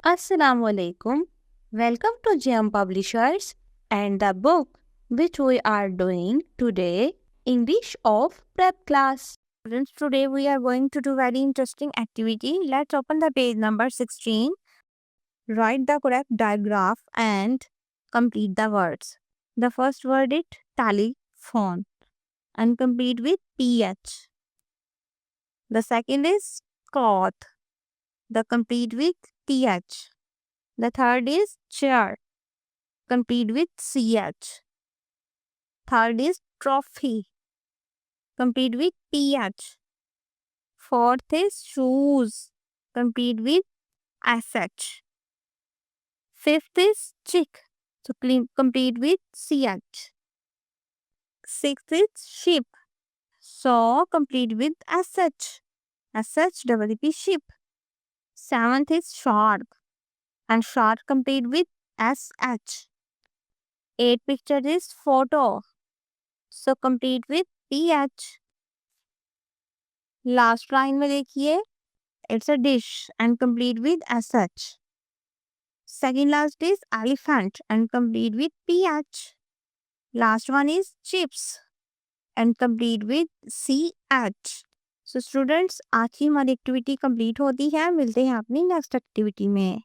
Assalamu alaikum. Welcome to GM Publishers and the book which we are doing today, English of Prep Class. Students, today we are going to do very interesting activity. Let's open the page number 16. Write the correct diagraph and complete the words. The first word is telephone and complete with PH. The second is cloth. The complete with TH. The third is chair. Complete with CH. Third is trophy. Complete with PH. Fourth is shoes. Complete with SH. Fifth is chick. So complete with CH. Sixth is ship. So complete with SH. SH ship. Seventh is shark. And shark complete with SH. Eighth picture is photo. So complete with PH. Last line में देखिए, it's a dish and complete with SH. Second last is elephant and complete with PH. Last one is chips and complete with CH. So students, आज की हमारी activity complete होती है. मिलते हैं अपनी नेक्स्ट एक्टिविटी में.